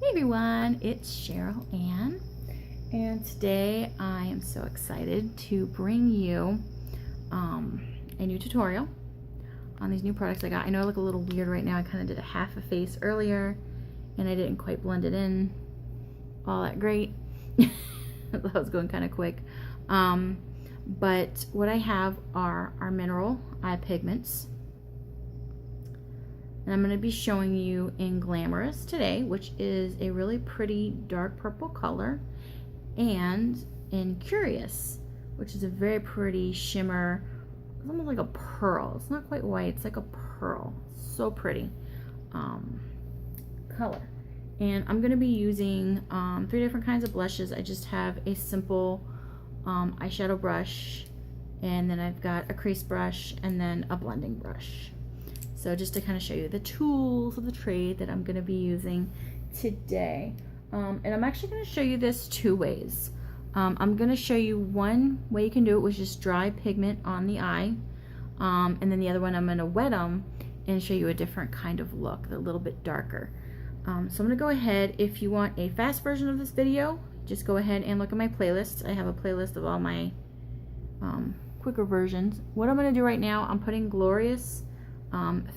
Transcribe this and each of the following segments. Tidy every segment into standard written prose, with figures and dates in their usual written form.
Hey everyone, it's Cheryl Ann, and today I am so excited to bring you a new tutorial on these new products I got. I know I look a little weird right now. I kind of did a half a face earlier and I didn't quite blend it in all that great. That was going kind of quick. But what I have are our mineral eye pigments. And I'm going to be showing you in Glamorous today, which is a really pretty dark purple color, and in Curious, which is a very pretty shimmer. It's almost like a pearl. It's not quite white, it's like a pearl. So pretty color. And I'm going to be using 3 different kinds of blushes. I just have a simple eyeshadow brush, and then I've got a crease brush, and then a blending brush. So just to kind of show you the tools of the trade that I'm going to be using today. And I'm actually going to show you this 2 ways. I'm going to show you one way you can do it, which is dry pigment on the eye. And then the other one, I'm going to wet them and show you a different kind of look, a little bit darker. So I'm going to go ahead, if you want a fast version of this video, just go ahead and look at my playlists. I have a playlist of all my quicker versions. What I'm going to do right now, I'm putting Glorious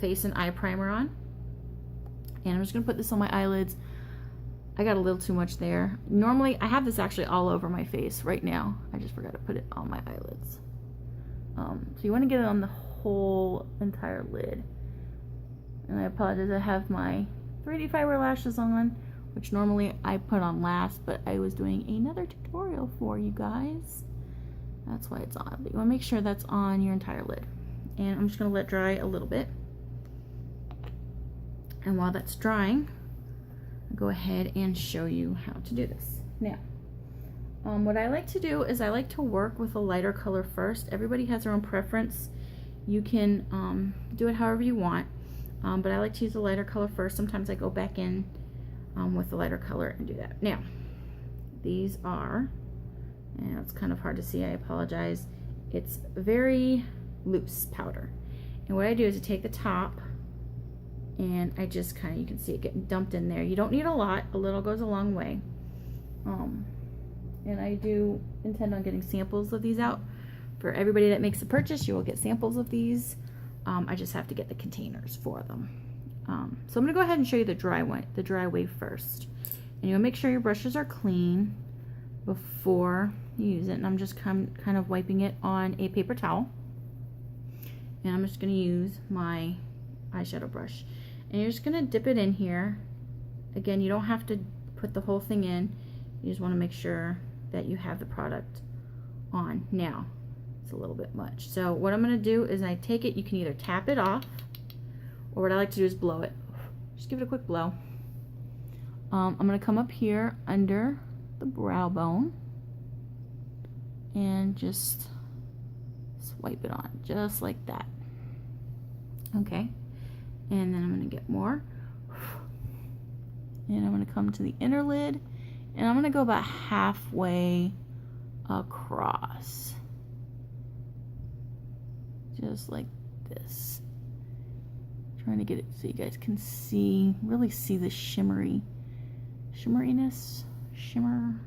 face and eye primer on, and I'm just gonna put this on my eyelids. I got a little too much there. Normally I have this actually all over my face. Right now I just forgot to put it on my eyelids. So you want to get it on the whole entire lid. And I apologize, I have my 3D fiber lashes on, which normally I put on last, but I was doing another tutorial for you guys. That's why it's on. But you want to make sure that's on your entire lid. And I'm just going to let dry a little bit. And while that's drying, I'll go ahead and show you how to do this. Now, what I like to do is I like to work with a lighter color first. Everybody has their own preference. You can do it however you want, but I like to use the lighter color first. Sometimes I go back in with the lighter color and do that. Now, these are, and it's kind of hard to see, I apologize. It's very loose powder, and what I do is I take the top and I just kind of, you can see it getting dumped in there. You don't need a lot, a little goes a long way. And I do intend on getting samples of these out for everybody that makes a purchase. You will get samples of these. I just have to get the containers for them. So I'm going to go ahead and show you the dry way first, and you'll make sure your brushes are clean before you use it. And I'm just kind of wiping it on a paper towel. And I'm just going to use my eyeshadow brush. And you're just going to dip it in here. Again, you don't have to put the whole thing in. You just want to make sure that you have the product on. Now, it's a little bit much. So what I'm going to do is I take it, you can either tap it off, or what I like to do is blow it. Just give it a quick blow. I'm going to come up here under the brow bone and just swipe it on, just like that. Okay, and then I'm going to get more, and I'm going to come to the inner lid, and I'm going to go about halfway across, just like this, trying to get it so you guys can see, really see the shimmeriness, shimmer,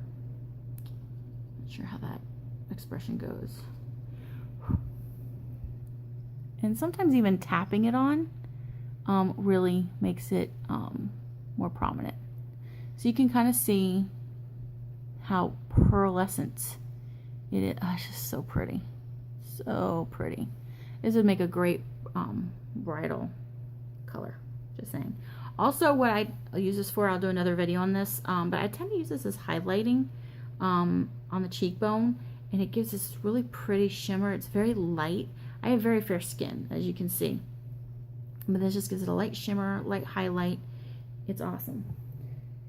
not sure how that expression goes. And sometimes even tapping it on really makes it more prominent. So you can kind of see how pearlescent it is. Oh, it's just so pretty. So pretty. This would make a great bridal color. Just saying. Also, what I'll use this for, I'll do another video on this, but I tend to use this as highlighting on the cheekbone, and it gives this really pretty shimmer. It's very light. I have very fair skin, as you can see, but this just gives it a light shimmer, light highlight. It's awesome.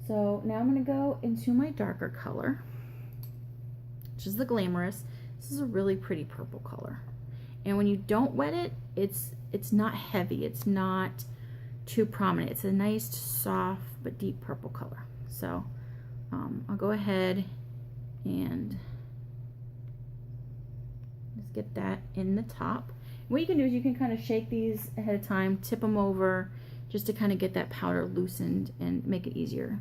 So now I'm going to go into my darker color, which is the Glamorous. This is a really pretty purple color, and when you don't wet it, it's not heavy, it's not too prominent. It's a nice, soft, but deep purple color. So I'll go ahead and just get that in the top. What you can do is you can kind of shake these ahead of time, tip them over, just to kind of get that powder loosened and make it easier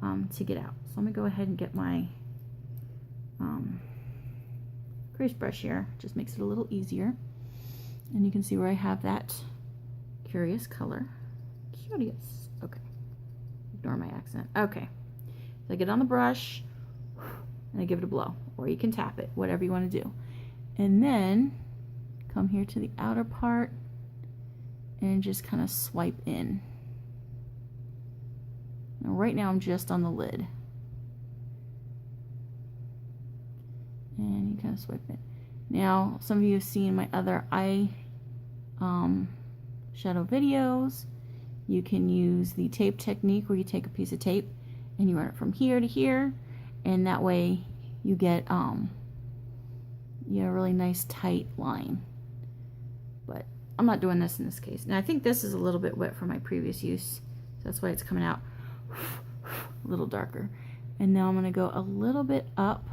to get out. So I'm gonna go ahead and get my crease brush here. Just makes it a little easier. And you can see where I have that curious color. Curious. Okay. Ignore my accent. Okay. So I get on the brush and I give it a blow, or you can tap it, whatever you want to do. And then come here to the outer part and just kind of swipe in. Now right now I'm just on the lid. And you kind of swipe in. Now some of you have seen my other eye shadow videos. You can use the tape technique where you take a piece of tape and you run it from here to here, and that way you get a really nice tight line. But I'm not doing this in this case. And I think this is a little bit wet from my previous use, so that's why it's coming out a little darker. And now I'm going to go a little bit up.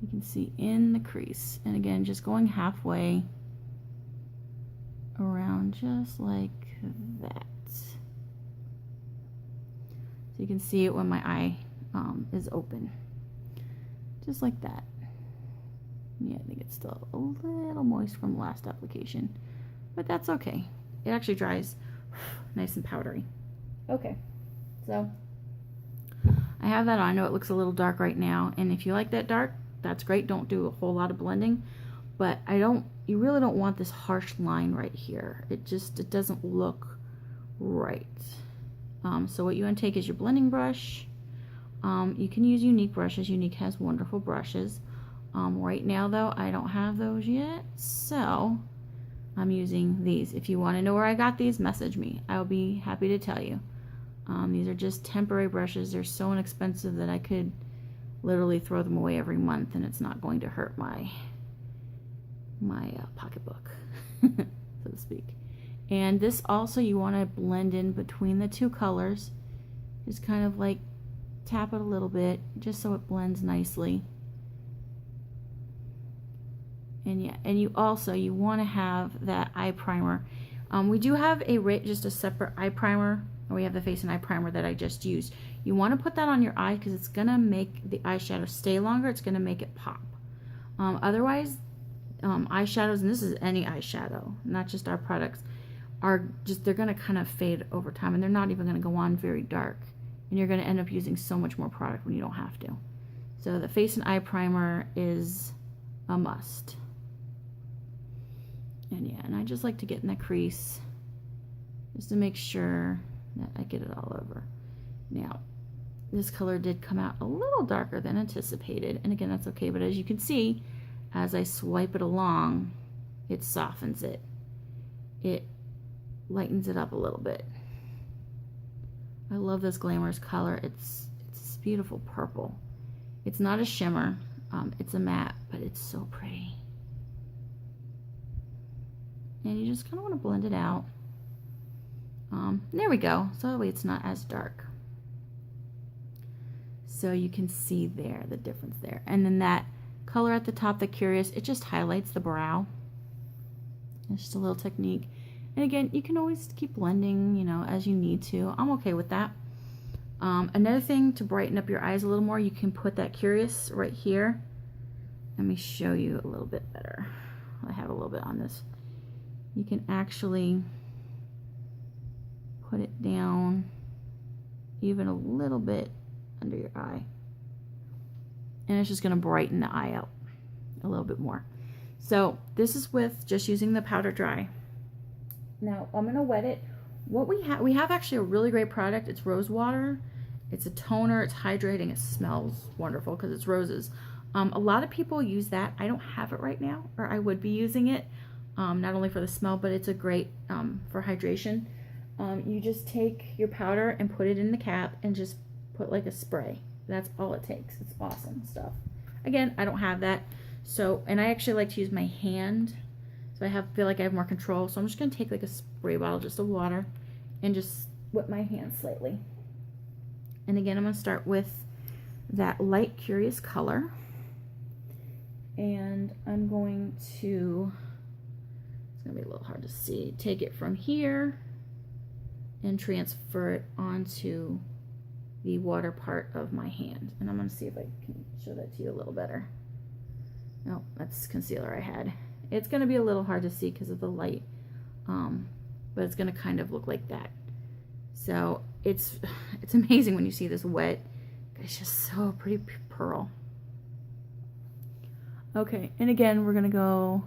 You can see in the crease, and again just going halfway around, just like that. So you can see it when my eye is open, just like that. Yeah, I think it's still a little moist from the last application, but that's okay. It actually dries nice and powdery. Okay, so I have that on. I know it looks a little dark right now, and if you like that dark, that's great. Don't do a whole lot of blending, but you really don't want this harsh line right here. It doesn't look right. So what you want to take is your blending brush. You can use Younique brushes. Younique has wonderful brushes. Right now though, I don't have those yet, so I'm using these. If you want to know where I got these, message me. I'll be happy to tell you. These are just temporary brushes. They're so inexpensive that I could literally throw them away every month and it's not going to hurt my pocketbook, so to speak. And this also, you want to blend in between the two colors. Just kind of like tap it a little bit just so it blends nicely. And yeah, and you want to have that eye primer. We do have just a separate eye primer, and we have the face and eye primer that I just used. You want to put that on your eye because it's gonna make the eyeshadow stay longer. It's gonna make it pop. Otherwise, eyeshadows, and this is any eyeshadow, not just our products, they're gonna kind of fade over time, and they're not even gonna go on very dark, and you're gonna end up using so much more product when you don't have to. So the face and eye primer is a must. And yeah, and I just like to get in the crease just to make sure that I get it all over. Now, this color did come out a little darker than anticipated, and again, that's okay, but as you can see, as I swipe it along, it softens it. It lightens it up a little bit. I love this Glamorous color. It's this beautiful purple. It's not a shimmer, it's a matte, but it's so pretty. And you just kind of want to blend it out. There we go. So that way it's not as dark. So you can see there the difference there. And then that color at the top, the Curious, it just highlights the brow. It's just a little technique. And again, you can always keep blending, you know, as you need to. I'm okay with that. Another thing to brighten up your eyes a little more, you can put that Curious right here. Let me show you a little bit better. I have a little bit on this. You can actually put it down even a little bit under your eye, and it's just going to brighten the eye out a little bit more. So this is with just using the powder dry. Now I'm going to wet it. What we have actually a really great product. It's rose water. It's a toner. It's hydrating. It smells wonderful because it's roses. A lot of people use that. I don't have it right now, or I would be using it. Not only for the smell, but it's a great for hydration. You just take your powder and put it in the cap and just put like a spray. That's all it takes. It's awesome stuff. Again, I don't have that, so, and I actually like to use my hand, so I feel like I have more control. So I'm just gonna take like a spray bottle just of water and just wet my hand slightly. And again, I'm gonna start with that light Curious color, and I'm going to, it's gonna be a little hard to see, take it from here and transfer it onto the water part of my hand. And I'm going to see if I can show that to you a little better. No, that's concealer I had. It's going to be a little hard to see because of the light, but it's going to kind of look like that. So it's amazing when you see this wet. It's just so pretty pearl. Okay, and again, we're going to go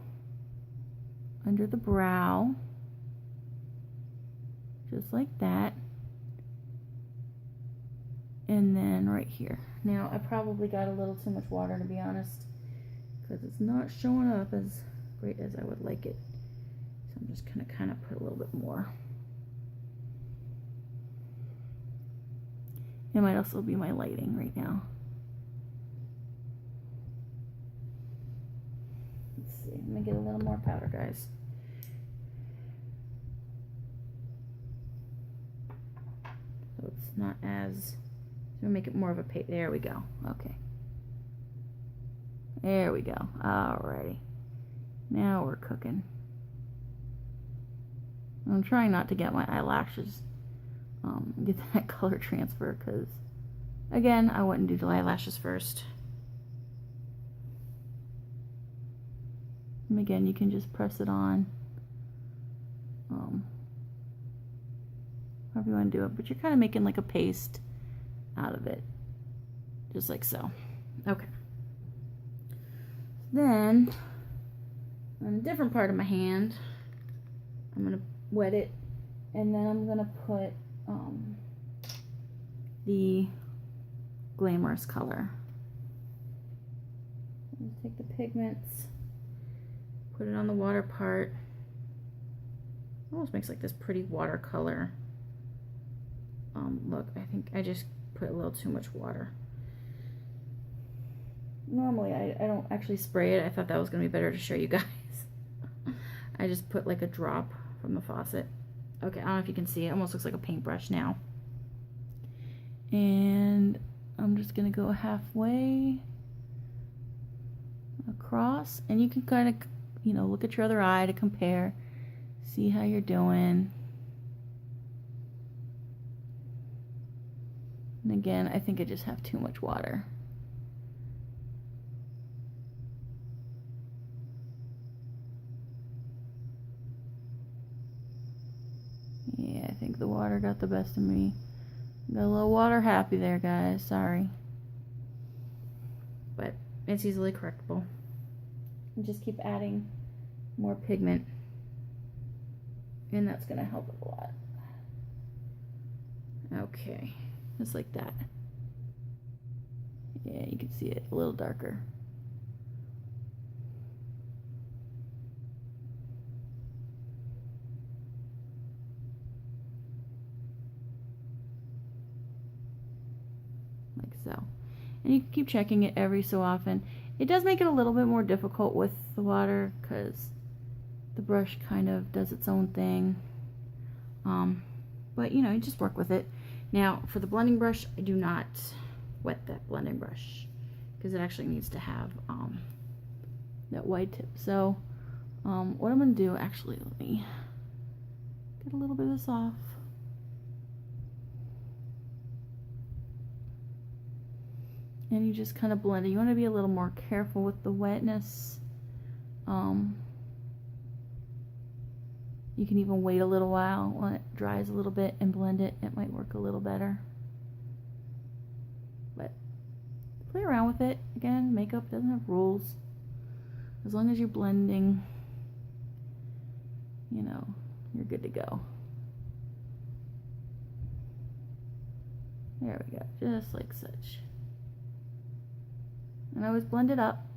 under the brow, just like that. And then right here. Now, I probably got a little too much water, to be honest, because it's not showing up as great as I would like it. So I'm just going to kind of put a little bit more. It might also be my lighting right now. Let's see. I'm going to get a little more powder, guys. So it's not as... So make it more of a paste. There we go. Okay. There we go. Alrighty. Now we're cooking. I'm trying not to get my eyelashes, get that color transfer, because, again, I wouldn't do the eyelashes first. And again, you can just press it on. However you want to do it, but you're kind of making like a paste out of it, just like so. Okay. Then on a different part of my hand, I'm gonna wet it, and then I'm gonna put the Glamorous color. Take the pigments, put it on the water part. Almost makes like this pretty watercolor look. I think I just put a little too much water. Normally I don't actually spray it. I thought that was going to be better to show you guys. I just put like a drop from the faucet. Okay, I don't know if you can see it. It almost looks like a paintbrush now. And I'm just going to go halfway across, and you can kind of, you know, look at your other eye to compare, see how you're doing. And again, I think I just have too much water. Yeah, I think the water got the best of me. Got a little water happy there, guys. Sorry. But it's easily correctable. And just keep adding more pigment. And that's going to help it a lot. Okay. Just like that. Yeah, you can see it a little darker. Like so. And you can keep checking it every so often. It does make it a little bit more difficult with the water because the brush kind of does its own thing. But you know, you just work with it. Now, for the blending brush, I do not wet that blending brush because it actually needs to have that wide tip. So, what I'm going to do, actually, let me get a little bit of this off. And you just kind of blend it. You want to be a little more careful with the wetness. You can even wait a little while when it dries a little bit and blend it. It might work a little better. But play around with it. Again, makeup doesn't have rules. As long as you're blending, you know, you're good to go. There we go, just like such. And I always blend it up.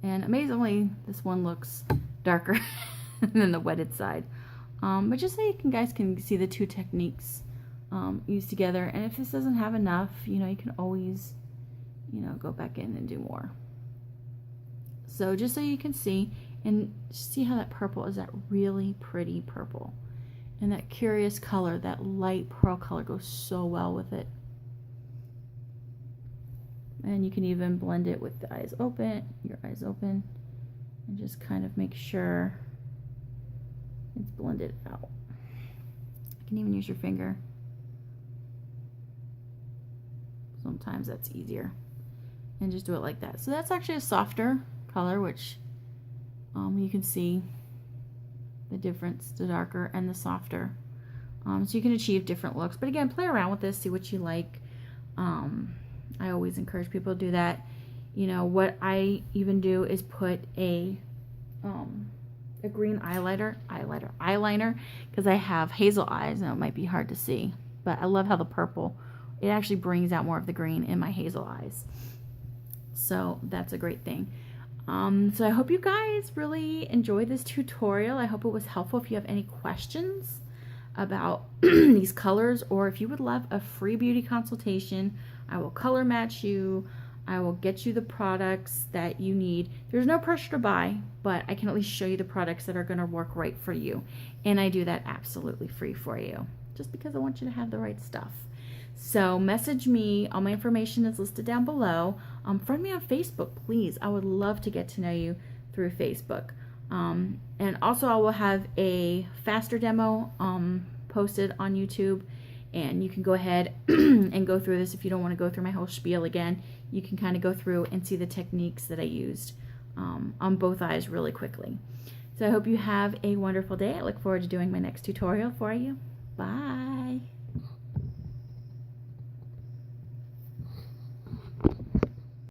And amazingly, this one looks darker than the wetted side. But just so you guys can see the two techniques used together. And if this doesn't have enough, you know, you can always, you know, go back in and do more. So just so you can see, and see how that purple is that really pretty purple. And that curious color, that light pearl color goes so well with it. And you can even blend it with the eyes open, your eyes open, and just kind of make sure it's blended out. You can even use your finger Sometimes that's easier. And just do it like that. So that's actually a softer color, which you can see the difference, the darker and the softer. So you can achieve different looks. But again, play around with this, see what you like. I always encourage people to do that. You know, what I even do is put a green eyeliner, because I have hazel eyes and it might be hard to see. But I love how the purple, it actually brings out more of the green in my hazel eyes. So that's a great thing. So I hope you guys really enjoyed this tutorial. I hope it was helpful. If you have any questions about these colors, or if you would love a free beauty consultation, I will color match you. I will get you the products that you need. There's no pressure to buy, but I can at least show you the products that are going to work right for you. And I do that absolutely free for you, just because I want you to have the right stuff. So message me. All my information is listed down below. Friend me on Facebook, please. I would love to get to know you through Facebook. And also I will have a faster demo posted on YouTube, and you can go ahead and go through this. If you don't want to go through my whole spiel again, you can kind of go through and see the techniques that I used on both eyes really quickly. So I hope you have a wonderful day. I look forward to doing my next tutorial for you. Bye.